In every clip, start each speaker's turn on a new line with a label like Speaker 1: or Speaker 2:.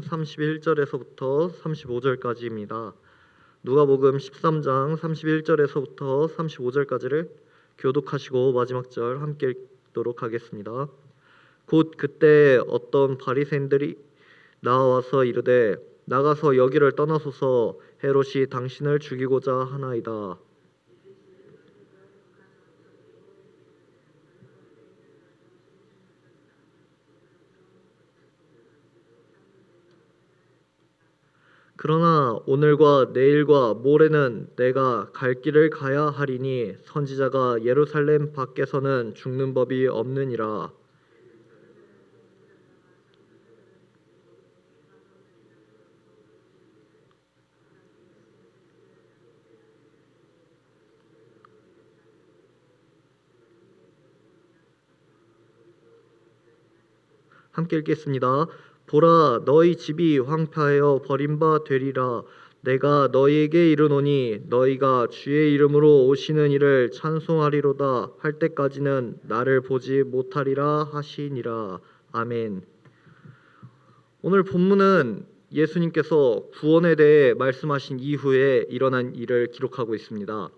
Speaker 1: 31절에서부터 35절까지입니다. 누가복음 13장 31절에서부터 35절까지를 교독하시고 마지막 절 함께 읽도록 하겠습니다. 곧 그때 어떤 바리새인들이 나와서 이르되 나가서 여기를 떠나소서 헤롯이 당신을 죽이고자 하나이다. 그러나 오늘과 내일과 모레는 내가 갈 길을 가야 하리니 선지자가 예루살렘 밖에서는 죽는 법이 없느니라. 함께 읽겠습니다. 보라, 너희 집이 황폐하여 버린 바 되리라. 내가 너희에게 이르노니 너희가 주의 이름으로 오시는 이를 찬송하리로다 할 때까지는 나를 보지 못하리라 하시니라. 아멘. 오늘 본문은 예수님께서 구원에 대해 말씀하신 이후에 일어난 일을 기록하고 있습니다.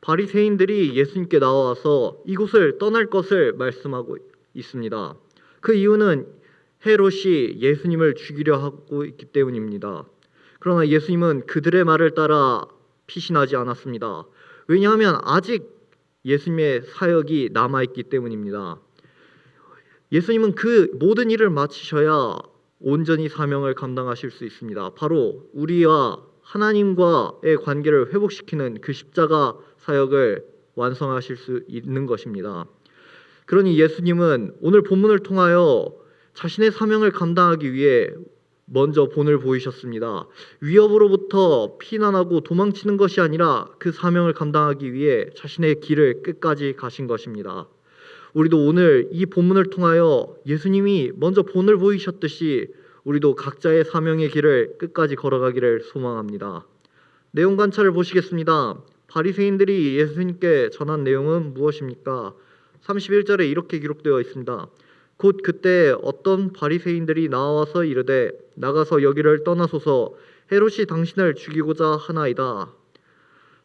Speaker 1: 바리새인들이 예수님께 나와서 이곳을 떠날 것을 말씀하고 있습니다. 그 이유는 헤롯이 예수님을 죽이려 하고 있기 때문입니다. 그러나 예수님은 그들의 말을 따라 피신하지 않았습니다. 왜냐하면 아직 예수님의 사역이 남아있기 때문입니다. 예수님은 그 모든 일을 마치셔야 온전히 사명을 감당하실 수 있습니다. 바로 우리와 하나님과의 관계를 회복시키는 그 십자가 사역을 완성하실 수 있는 것입니다. 그러니 예수님은 오늘 본문을 통하여 자신의 사명을 감당하기 위해 먼저 본을 보이셨습니다. 위협으로부터 피난하고 도망치는 것이 아니라 그 사명을 감당하기 위해 자신의 길을 끝까지 가신 것입니다. 우리도 오늘 이 본문을 통하여 예수님이 먼저 본을 보이셨듯이 우리도 각자의 사명의 길을 끝까지 걸어가기를 소망합니다. 내용 관찰을 보시겠습니다. 바리새인들이 예수님께 전한 내용은 무엇입니까? 31절에 이렇게 기록되어 있습니다. 곧 그때 어떤 바리새인들이 나와서 이르되 나가서 여기를 떠나소서 헤롯이 당신을 죽이고자 하나이다.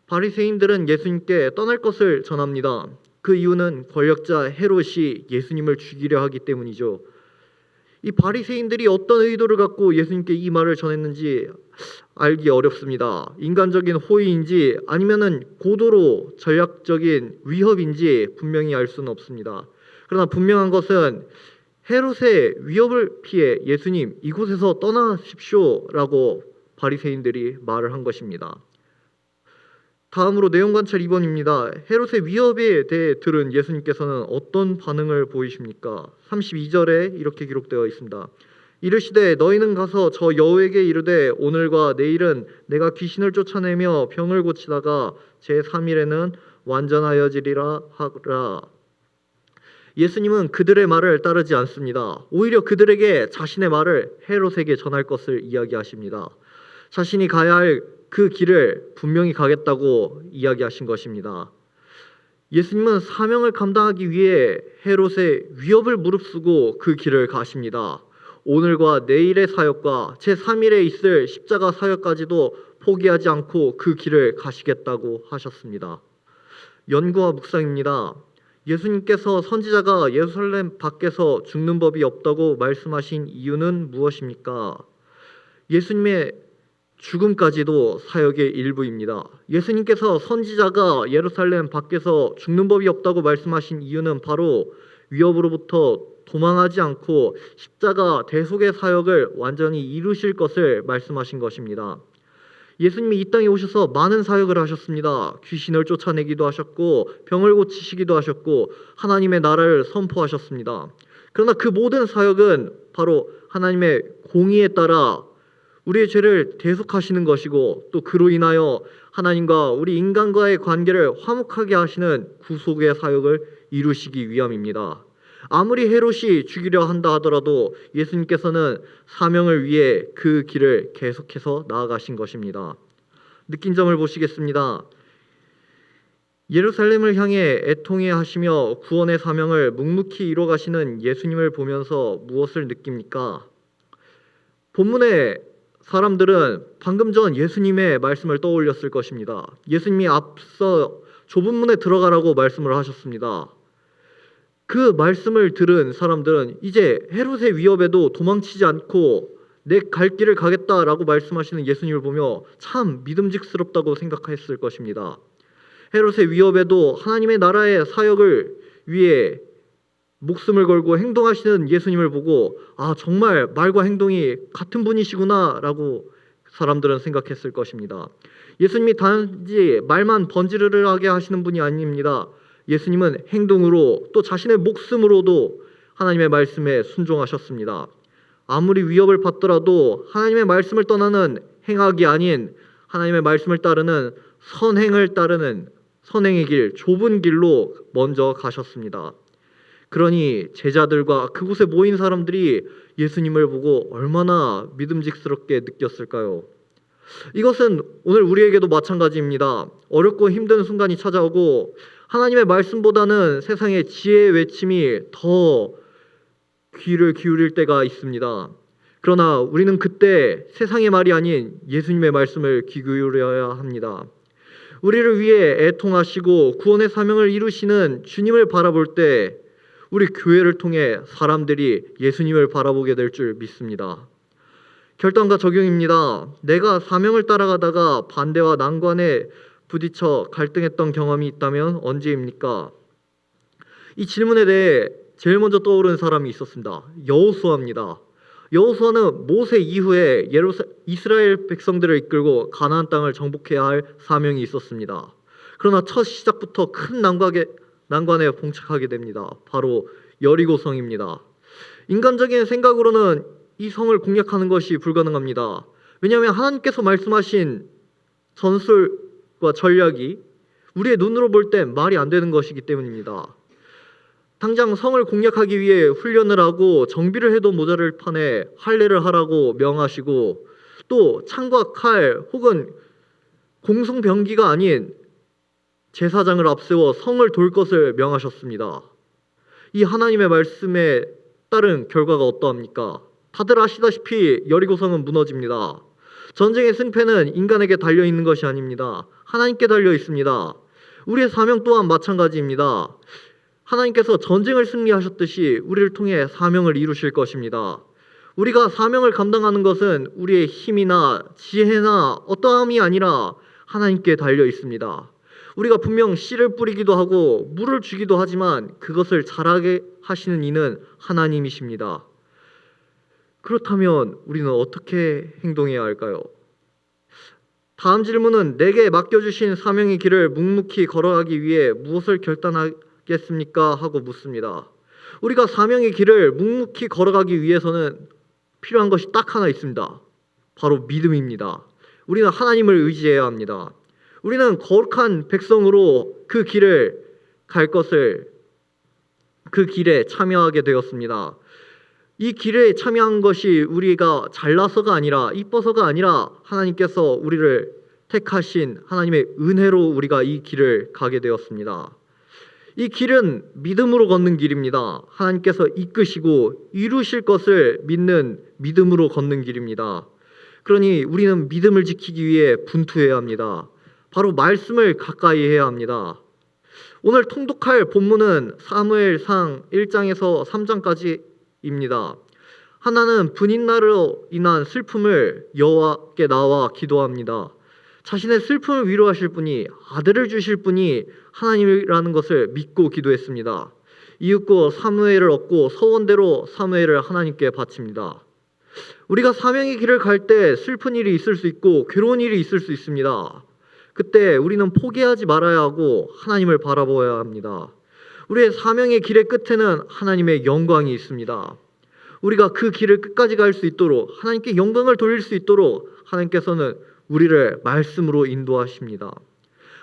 Speaker 1: 바리새인들은 예수님께 떠날 것을 전합니다. 그 이유는 권력자 헤롯이 예수님을 죽이려 하기 때문이죠. 이 바리새인들이 어떤 의도를 갖고 예수님께 이 말을 전했는지 알기 어렵습니다. 인간적인 호의인지 아니면은 고도로 전략적인 위협인지 분명히 알 수는 없습니다. 그러나 분명한 것은 헤롯의 위협을 피해 예수님 이곳에서 떠나십시오라고 바리새인들이 말을 한 것입니다. 다음으로 내용 관찰 2번입니다. 헤롯의 위협에 대해 들은 예수님께서는 어떤 반응을 보이십니까? 32절에 이렇게 기록되어 있습니다. 이르시되 너희는 가서 저 여우에게 이르되 오늘과 내일은 내가 귀신을 쫓아내며 병을 고치다가 제3일에는 완전하여지리라 하라. 예수님은 그들의 말을 따르지 않습니다. 오히려 그들에게 자신의 말을 헤롯에게 전할 것을 이야기하십니다. 자신이 가야 할 그 길을 분명히 가겠다고 이야기하신 것입니다. 예수님은 사명을 감당하기 위해 헤롯의 위협을 무릅쓰고 그 길을 가십니다. 오늘과 내일의 사역과 제3일에 있을 십자가 사역까지도 포기하지 않고 그 길을 가시겠다고 하셨습니다. 연구와 묵상입니다. 예수님께서 선지자가 예루살렘 밖에서 죽는 법이 없다고 말씀하신 이유는 무엇입니까? 예수님의 죽음까지도 사역의 일부입니다. 예수님께서 선지자가 예루살렘 밖에서 죽는 법이 없다고 말씀하신 이유는 바로 위협으로부터 도망하지 않고 십자가 대속의 사역을 완전히 이루실 것을 말씀하신 것입니다. 예수님이 이 땅에 오셔서 많은 사역을 하셨습니다. 귀신을 쫓아내기도 하셨고 병을 고치시기도 하셨고 하나님의 나라를 선포하셨습니다. 그러나 그 모든 사역은 바로 하나님의 공의에 따라 우리의 죄를 대속하시는 것이고 또 그로 인하여 하나님과 우리 인간과의 관계를 화목하게 하시는 구속의 사역을 이루시기 위함입니다. 아무리 헤롯이 죽이려 한다 하더라도 예수님께서는 사명을 위해 그 길을 계속해서 나아가신 것입니다. 느낀 점을 보시겠습니다. 예루살렘을 향해 애통해 하시며 구원의 사명을 묵묵히 이뤄가시는 예수님을 보면서 무엇을 느낍니까? 본문의 사람들은 방금 전 예수님의 말씀을 떠올렸을 것입니다. 예수님이 앞서 좁은 문에 들어가라고 말씀을 하셨습니다. 그 말씀을 들은 사람들은 이제 헤롯의 위협에도 도망치지 않고 내 갈 길을 가겠다라고 말씀하시는 예수님을 보며 참 믿음직스럽다고 생각했을 것입니다. 헤롯의 위협에도 하나님의 나라의 사역을 위해 목숨을 걸고 행동하시는 예수님을 보고 정말 말과 행동이 같은 분이시구나 라고 사람들은 생각했을 것입니다. 예수님이 단지 말만 번지르르하게 하시는 분이 아닙니다. 예수님은 행동으로 또 자신의 목숨으로도 하나님의 말씀에 순종하셨습니다. 아무리 위협을 받더라도 하나님의 말씀을 떠나는 행악이 아닌 하나님의 말씀을 따르는 선행을 따르는 선행의 길, 좁은 길로 먼저 가셨습니다. 그러니 제자들과 그곳에 모인 사람들이 예수님을 보고 얼마나 믿음직스럽게 느꼈을까요? 이것은 오늘 우리에게도 마찬가지입니다. 어렵고 힘든 순간이 찾아오고 하나님의 말씀보다는 세상의 지혜의 외침이 더 귀를 기울일 때가 있습니다. 그러나 우리는 그때 세상의 말이 아닌 예수님의 말씀을 귀 기울여야 합니다. 우리를 위해 애통하시고 구원의 사명을 이루시는 주님을 바라볼 때 우리 교회를 통해 사람들이 예수님을 바라보게 될 줄 믿습니다. 결단과 적용입니다. 내가 사명을 따라가다가 반대와 난관에 부딪혀 갈등했던 경험이 있다면 언제입니까? 이 질문에 대해 제일 먼저 떠오르는 사람이 있었습니다. 여호수아입니다. 여호수아는 모세 이후에 이스라엘 백성들을 이끌고 가나안 땅을 정복해야 할 사명이 있었습니다. 그러나 첫 시작부터 큰 난관에 봉착하게 됩니다. 바로 여리고성입니다. 인간적인 생각으로는 이 성을 공략하는 것이 불가능합니다. 왜냐하면 하나님께서 말씀하신 전술과 전략이 우리의 눈으로 볼 땐 말이 안 되는 것이기 때문입니다. 당장 성을 공략하기 위해 훈련을 하고 정비를 해도 모자랄 판에 할례를 하라고 명하시고 또 창과 칼 혹은 공성병기가 아닌 제사장을 앞세워 성을 돌 것을 명하셨습니다. 이 하나님의 말씀에 따른 결과가 어떠합니까? 다들 아시다시피 여리고성은 무너집니다. 전쟁의 승패는 인간에게 달려있는 것이 아닙니다. 하나님께 달려 있습니다. 우리의 사명 또한 마찬가지입니다. 하나님께서 전쟁을 승리하셨듯이 우리를 통해 사명을 이루실 것입니다. 우리가 사명을 감당하는 것은 우리의 힘이나 지혜나 어떠함이 아니라 하나님께 달려 있습니다. 우리가 분명 씨를 뿌리기도 하고 물을 주기도 하지만 그것을 자라게 하시는 이는 하나님이십니다. 그렇다면 우리는 어떻게 행동해야 할까요? 다음 질문은 내게 맡겨주신 사명의 길을 묵묵히 걸어가기 위해 무엇을 결단하겠습니까? 하고 묻습니다. 우리가 사명의 길을 묵묵히 걸어가기 위해서는 필요한 것이 딱 하나 있습니다. 바로 믿음입니다. 우리는 하나님을 의지해야 합니다. 우리는 거룩한 백성으로 그 길에 참여하게 되었습니다. 이 길에 참여한 것이 우리가 잘나서가 아니라 이뻐서가 아니라 하나님께서 우리를 택하신 하나님의 은혜로 우리가 이 길을 가게 되었습니다. 이 길은 믿음으로 걷는 길입니다. 하나님께서 이끄시고 이루실 것을 믿는 믿음으로 걷는 길입니다. 그러니 우리는 믿음을 지키기 위해 분투해야 합니다. 바로 말씀을 가까이 해야 합니다. 오늘 통독할 본문은 사무엘상 1장에서 3장까지입니다. 하나는 분인나로 인한 슬픔을 여호와께 나와 기도합니다. 자신의 슬픔을 위로하실 분이 아들을 주실 분이 하나님이라는 것을 믿고 기도했습니다. 이윽고 사무엘을 얻고 서원대로 사무엘을 하나님께 바칩니다. 우리가 사명의 길을 갈 때 슬픈 일이 있을 수 있고 괴로운 일이 있을 수 있습니다. 그때 우리는 포기하지 말아야 하고 하나님을 바라보아야 합니다. 우리의 사명의 길의 끝에는 하나님의 영광이 있습니다. 우리가 그 길을 끝까지 갈 수 있도록 하나님께 영광을 돌릴 수 있도록 하나님께서는 우리를 말씀으로 인도하십니다.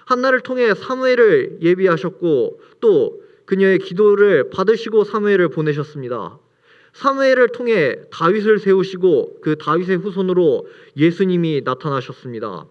Speaker 1: 한나를 통해 사무엘을 예비하셨고 또 그녀의 기도를 받으시고 사무엘을 보내셨습니다. 사무엘을 통해 다윗을 세우시고 그 다윗의 후손으로 예수님이 나타나셨습니다.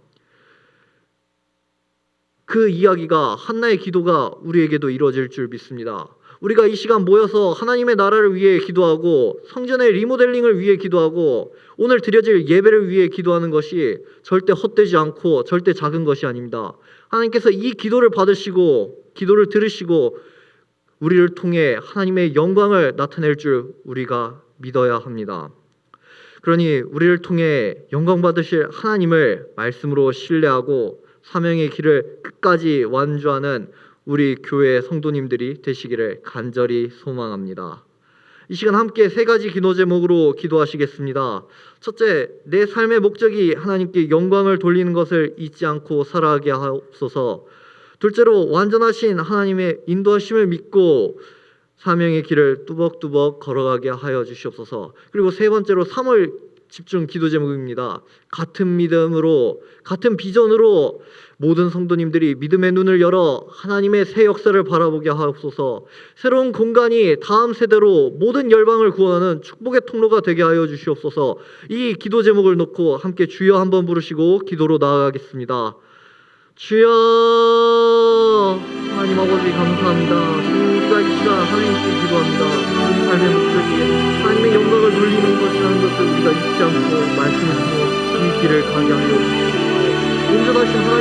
Speaker 1: 그 이야기가 한나의 기도가 우리에게도 이루어질 줄 믿습니다. 우리가 이 시간 모여서 하나님의 나라를 위해 기도하고 성전의 리모델링을 위해 기도하고 오늘 드려질 예배를 위해 기도하는 것이 절대 헛되지 않고 절대 작은 것이 아닙니다. 하나님께서 이 기도를 받으시고 기도를 들으시고 우리를 통해 하나님의 영광을 나타낼 줄 우리가 믿어야 합니다. 그러니 우리를 통해 영광 받으실 하나님을 말씀으로 신뢰하고 사명의 길을 끝까지 완주하는 우리 교회 성도님들이 되시기를 간절히 소망합니다. 이 시간 함께 세 가지 기도 제목으로 기도하시겠습니다. 첫째, 내 삶의 목적이 하나님께 영광을 돌리는 것을 잊지 않고 살아가게 하옵소서. 둘째로, 완전하신 하나님의 인도하심을 믿고 사명의 길을 뚜벅뚜벅 걸어가게 하여 주시옵소서. 그리고 세 번째로 3월 집중 기도 제목입니다. 같은 믿음으로, 같은 비전으로 모든 성도님들이 믿음의 눈을 열어 하나님의 새 역사를 바라보게 하옵소서. 새로운 공간이 다음 세대로 모든 열방을 구원하는 축복의 통로가 되게 하여 주시옵소서. 이 기도 제목을 놓고 함께 주여 한번 부르시고 기도로 나아가겠습니다. 주여, 하나님 아버지 감사합니다. 주님과 이 시간 하나님께 기도합니다. 우리 삶의 목적이 하나님의 영광을 돌리는 것이라는 것을 우리가 잊지 않고 말씀을 통해 이 길을 가게 하여 주시옵소서. 온전하신 하나님을